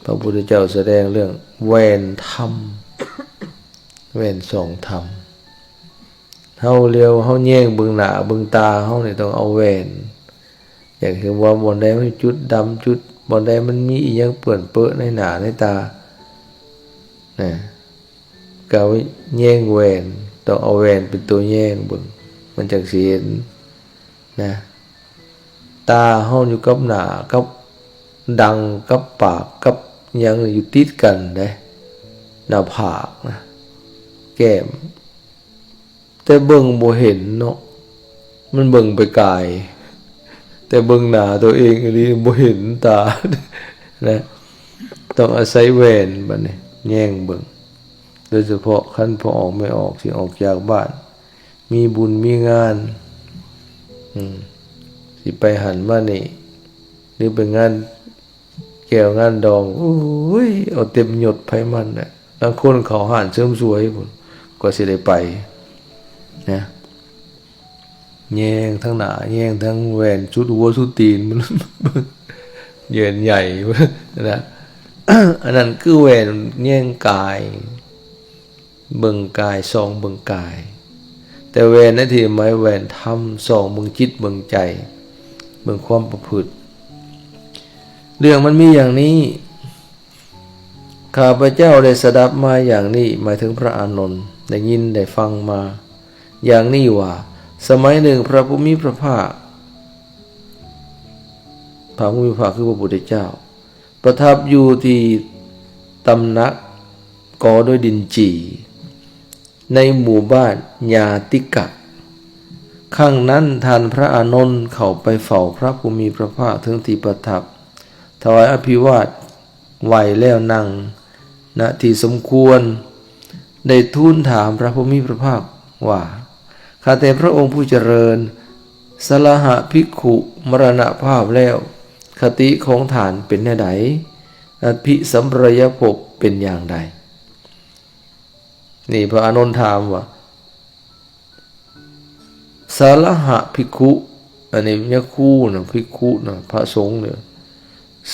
พระพุทธเจ้าแสดงเรื่องแหวนธรรมแหวนสองธรรมเฮาเลียวเฮาแย่งเบิ่งหน้าเบิ่งตาเฮานี่ต้องเอาแหวนอย่างคือว่าบ่อนใดมันจุดดำจุดบ่อนใดมันมีอีหยังเปื้อนเปื้อในหน้าในตานะก็แย่งแหวนต้องเอาแหวนเป็นตัวแย่งเบิ่งมันจังสิเห็นนะตาเฮาอยู่กับหน้ากับดังกับปากกับหยังอยู่ติดกันเด้หน้าผากนะแก้มแต่เบิ่งบ่เห็นเนาะมันเบิ่งไปไกลแต่เบิ่งหน้าตัวเองอันนี้บ่เห็นตานะต้องอาศัยแหวนบัดนี้แย่งเบิ่งโดยเฉพาะคันพอออกไม่ออกสิออกจากบ้านมีบุญมีงานสิไปหันมานี่หรือไปงานแก้วงานดองโอ้ยเอาเต็มหยดไผมันน่ะบางคนเขาหานเสริมสวยพุ่นก็สิได้ไปนะแยงทั้งหน้าแยงทั้งแหวนชุดหัวชุดตีนมันเยินใหญ่นะอันนั้นคือแหวนแยงกายเบิ่งกายส่องเบิ่งกายแต่แหวนนั่นที่หมายแหวนธรรมส่องเบิ่งจิตเบิ่งใจเบิ่งความประพฤติเรื่องมันมีอย่างนี้ข้าพเจ้าได้สดับมาอย่างนี้หมายถึงพระอานนท์ได้ยินได้ฟังมาอย่างนี้ว่าสมัยหนึ่งพระผู้มีพระภาคคือพระพุทธเจ้าประทับอยู่ที่ตำหนักก่อด้วยดินจีในหมู่บ้านญาติกะข้างนั้นท่านพระอานนท์เข้าไปเฝ้าพระผู้มีพระภาคถึงที่ประทับถวายอภิวาทไหวแล้วนั่งณที่สมควรได้ทูลถามพระผู้มีพระภาคว่าข้าแต่พระองค์ผู้เจริญสลหะภิกขุมรณภาพแล้วคติของฐานเป็นแนวใดอภิสัมปรายภพเป็นอย่างใดนี่พระอานนท์ถามว่าสลหะภิกขุอันนี้ยะคู่นะภิกขุนะพระสงฆ์เนี่ย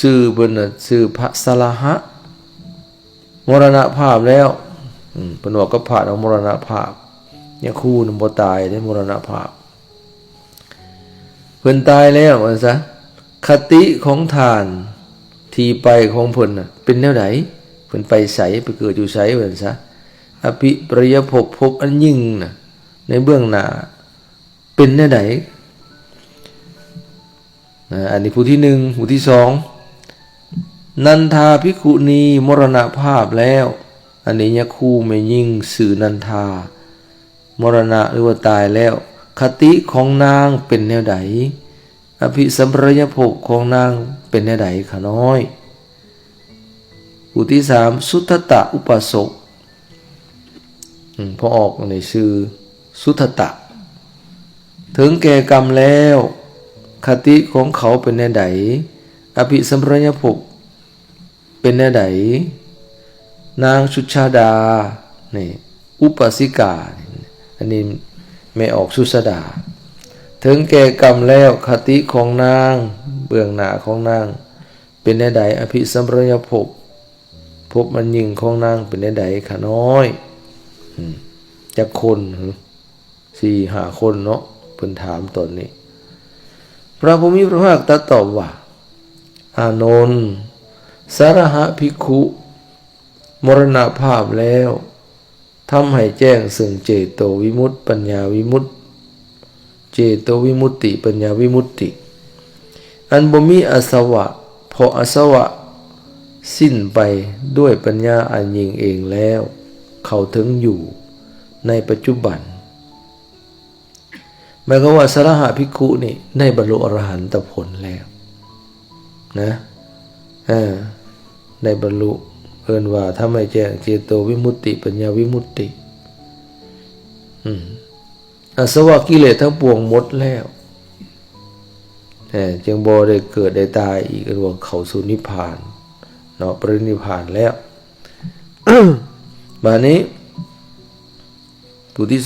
ชื่อเพิ่นน่ะชื่อพระสลหะมรณภาพแล้วเพิ่นบอกกับพระเอามรณภาพเนี่ยคู่นบ่ตายได้มรณภาพเพิ่นตายแล้วว่าซะคติของทานที่ไปของเพิ่นน่ะเป็นแนวใดเพิ่นไปไสไปเกิดอยู่ไสว่าซะอภิปรายภพภพอันยิ่งน่ะในเบื้องหน้าเป็นแนวใดอันนี้ผู้ที่1ผู้ที่2นันทาภิกขุณีมรณภาพแล้วอันนี้ยะคู่ไม่ยิ่งสื่อนันทามรณะหรือว่าตายแล้วคติของนางเป็นแนวใดอภิสัมปรายภพของนางเป็นแนวใดขาน้อยผู้ที่3สุทธตะอุปสกพอออกในชื่อสุทธตะถึงแก่กรรมแล้วคติของเขาเป็นแนวใดอภิสัมปรายภพเป็นแนวใดนางชุชาดานี่อุปสิกาอันนี้ไม่ออกสุสดาถึงแก่กรรมแล้วคติของนางเบื้องหน้าของนางเป็นแนวใดอภิสัมปรายภพภพมันยิ่งของนางเป็นแนวใดขาน้อยจักคน4-5 คนเนาะเพิ่นถามตอนนี้พระผู้มีพระภาคตรัสตอบว่าอานนท์สรหะภิกขุมรณภาพแล้วทำให้แจ้งซึ่งเจโตวิมุตติปัญญาวิมุตติเจโตวิมุตติปัญญาวิมุตติอันบ่มีอาสวะเพราะอาสวะสิ้นไปด้วยปัญญาอันยิ่งเองแล้วเขาถึงอยู่ในปัจจุบันหมายความว่าสรหะภิกขุนี่ได้บรรลุอรหันตผลแล้วนะได้บรรลุเอิ้นว่าถ้าไม่แจ้งเจโตวิมุตติปัญญาวิมุตติอาสวะกิเลสทั้งปวงหมดแล้วจึงบ่ได้เกิดได้ตายอีกรวมเข้าสู่นิพพานเนาะปรินิพพานแล้ว บัดนี้ผู้ที่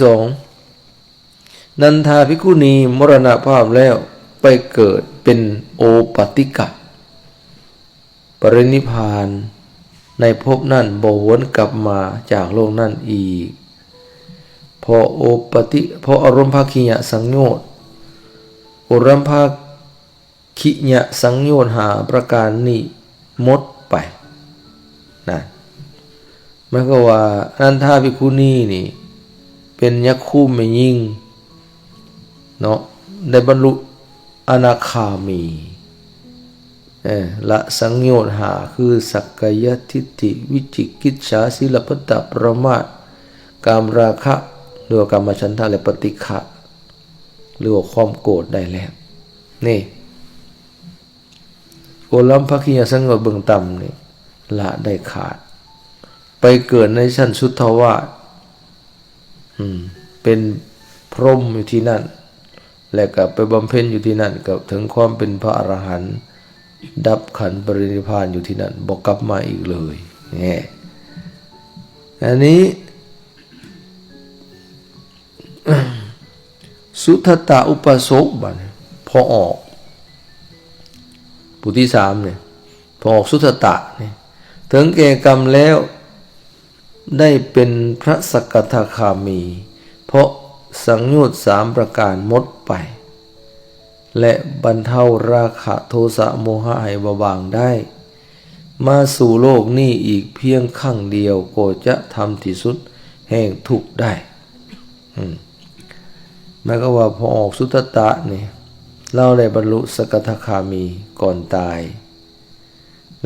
2นันทาภิกขุณีมรณภาพแล้วไปเกิดเป็นโอปติกะป รินิพพานในภพนั้นบ่วนกลับมาจากโลกนั้นอีกพออารมณ์ภคิยะสังโยชน์อารมณ์ภคิยะสังโยชน์หาประการนี้หมดไปนะหมายก็ว่าอนันทาภิกขุณีนี่เป็นยักษ์คู่ไม่ยิ่งเนาะได้บรรลุอนาคามีละสังโยชน์หาคือสักกายทิฏฐิวิจิกิจฉาศีลพัตตปรมาทกามราคะหรือว่ากามฉันทะและปฏิฆะหรือว่าความโกรธได้แล้วนี่โอลัมภคิยสังโยชน์เบื้องต่ำนี่ละได้ขาดไปเกิดในชั้นสุทธวาสเป็นพรหมอยู่ที่นั่นและก็ไปบำเพ็ญอยู่ที่นั่นกับถึงความเป็นพระอรหันต์ดับขันธ์ปรินิพพานอยู่ที่นั่นบอกกลับมาอีกเลยนี่อันนี้ สุทัตตะอุปโสกบัดพอออกปุที่สามเนี่ยพอออกสุทัตตะเนี่ยถึงแก่กรรมแล้วได้เป็นพระสกทาคามีเพราะสังโยชน์สามประการหมดไปและบรรเทาราคะโทสะโมหะให้เบาบางได้มาสู่โลกนี้อีกเพียงครั้งเดียวก็จะทำที่สุดแห่งทุกข์ได้หมายก็ว่าพอออกสุทัตตะนี่เราได้บรรลุสกทาคามีก่อนตาย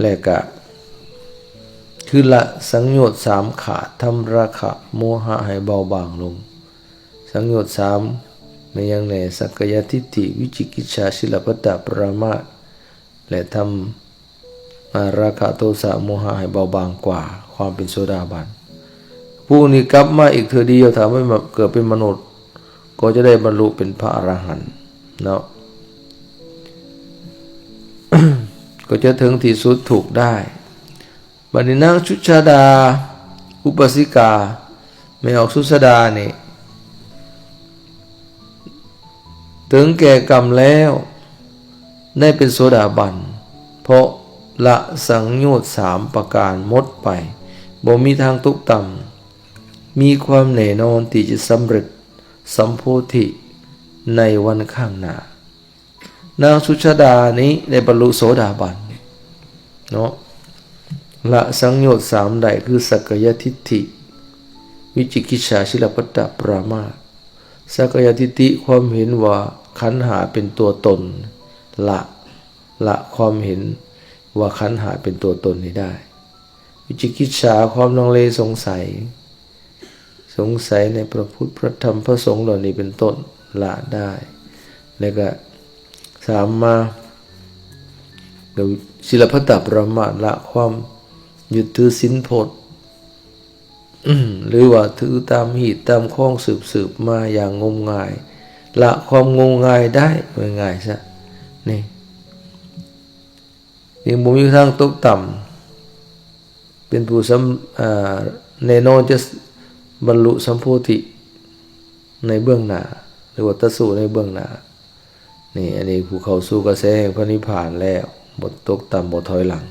และก็คือละสังโยชน์สามขาดทำราคะโมหะให้เบาบางลงสังโยชน์สามในยังในสักกายทิฏฐิวิจิกิจฉาศีลพัตตปรามาสและทำราคะโทสะโมหะให้เบาบางกว่าความเป็นโสดาบันผู้นี้กลับมาอีกเธอเดียวถามว่าเกิดเป็นมนุษย์ก็จะได้บรรลุเป็นพระอรหันต์เนาะ ก็จะถึงที่สุดถูกได้บัดนี้นางชุชาดาอุปสิกาไม่ออกสุสดานี่ถึงแก่กรรมแล้วได้เป็นโสดาบันเพราะละสังโยชน์สามประการหมดไปบ่มีทางตกต่ำมีความแน่นอนที่จะสำเร็จสัมโพธิในวันข้างหน้านางสุชาดานี้ได้บรรลุโสดาบันเนาะละสังโยชน์สามได้คือสักกายทิฏฐิวิจิกิจฉาศีลพัตตปรามาสสักกายทิฏฐิความเห็นว่าขันธ์หาเป็นตัวตนละความเห็นว่าขันธ์หาเป็นตัวตนนี้ได้วิจิกิจฉาความลังเลสงสัยในพระพุทธพระธรรมพระสงฆ์เหล่านี้เป็นต้นละได้แล้วก็สามมาศีลพัตตปรามาสละความยึดถือศีลพจน์หรือว่าถือตามหีดตามข้องสืบมาอย่างงมงายละความงมงายได้ง่ายๆซะนี่ยังบ่มีทางตกต่ำเป็นผู้แน่นอนจะบรรลุสัมโพธิในเบื้องหน้าหรือว่าตสุในเบื้องหน้านี่อันนี้ผู้เข้าสู่กระแสแห่งพระนิพพานแล้วบ่ตกต่ำบ่ถอยหลัง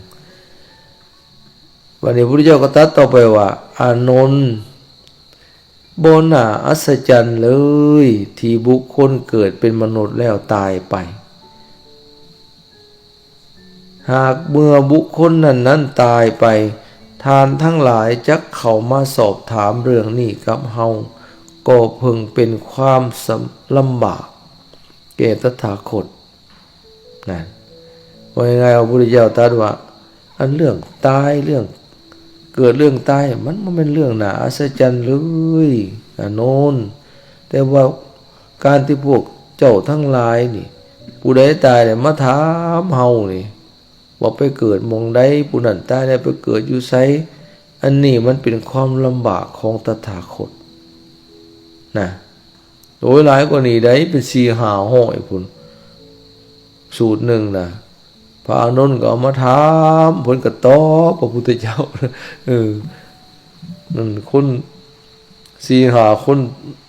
วันนี้พระพุทธเจ้าก็ตรัสต่อไปว่าอานนท์บ่น่าอัศจรรย์เลยที่บุคคลเกิดเป็นมนุษย์แล้วตายไปหากเมื่อบุคคลนั้นตายไปทานทั้งหลายจักเข้ามาสอบถามเรื่องนี้กับเฮาก็เพิ่งเป็นความลำบากแก่ตถาคตนั่นว่ายังไงพระพุทธเจ้าตรัสว่าอันเรื่องตายเรื่องเกิดเรื่องตายมันเป็นเรื่องน่าอัศจรรย์เลยโน้นแต่ว่าการที่พวกเจ้าทั้งหลายนี่ผู้ใดตายเนี่ยมาถามเฮานี่ว่าไปเกิดมองใดผู้นั้นตายได้ไปเกิดอยู่ไสอันนี้มันเป็นความลำบากของตถาคตนะโดยหลายกว่านี้ได้เป็น4-5 พุ่นสูตรหนึ่งนะพระอานนท์ก็เอามาถามผลก็ตอบพระพุทธเจ้านั่นคน4-5 คน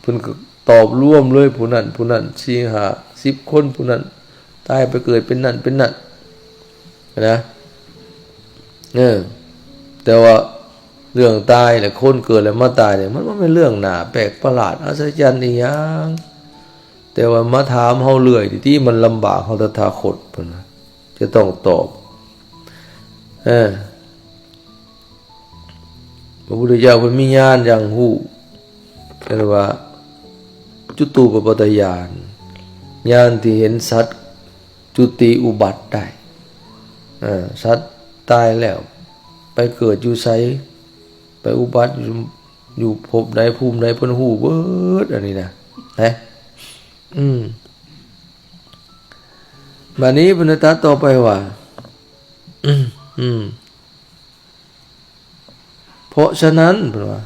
เพิ่นก็ตอบร่วมเลยผู้นั้น4-5-10 คนผู้นั้นตายไปเกิดเป็นนั่นนะ แต่ว่าเรื่องตายเนี่ยคนเกิดแล้วมาตายเนี่ยมันเป็นเรื่องหนาแปลกประหลาดอัศจรรย์อีหยังแต่ว่ามาถามเฮาเรื่อยที่มันลำบากเฮาตถาคตพุ่นนะจะต้องตอบพระพุทธเจ้าเพิ่นมีญาณอย่างฮู้เรียกว่าจุตูปปัฏฐญาณญาณที่เห็นสัตว์จุติอุบัติได้สัตว์ตายแล้วไปเกิดอยู่ไสไปอุบัติอยู่ภพใดภูมิใดเพิ่นฮู้เบิดอันนี้นะบัดนี้เพิ่นตรัสต่อไปว่าเพราะฉะนั้นเพิ่นว่า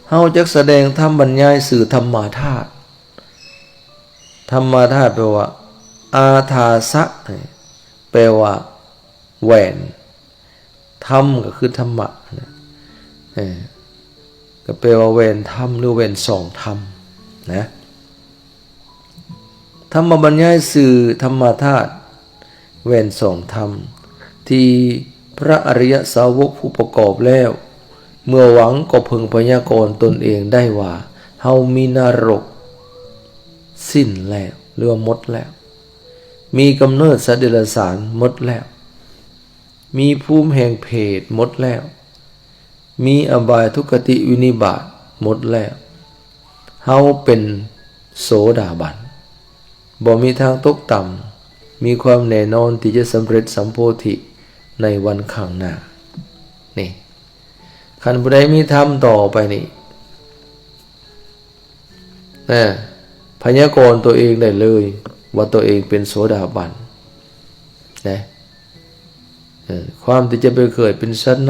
เฮาจักแสดงธรรมบรรยายสื่อธรรมาธาตุธรรมาธาตุแปลว่าอาทาสะแปลว่าแหวนธรรมก็คือธรรมะก็แปลว่าแหวนธรรมหรือแหวนสองธรรมนะธรรมบรรยายสื่อธรรมาธาตุแหวนสองธรรมที่พระอริยสาวกผู้ประกอบแล้วเมื่อหวังก็พึงพยากรณ์ตนเองได้ว่าเฮามีนรกสิ้นแล้วหรือว่าหมดแล้วมีกำเนิดสัตว์เดรัจฉานหมดแล้วมีภูมิแห่งเพศหมดแล้วมีอบายทุกขติวินิบาตหมดแล้วเฮาเป็นโสดาบันบ่มีทางตกต่ำมีความแน่นอนที่จะสำเร็จสัมโพธิในวันข้างหน้านี่คันผู้ใดมีธรรมต่อไปนี่พยากรณ์ตัวเองได้เลยว่าตัวเองเป็นโสดาบันนะความที่จะไปเกิดเป็นสัตว์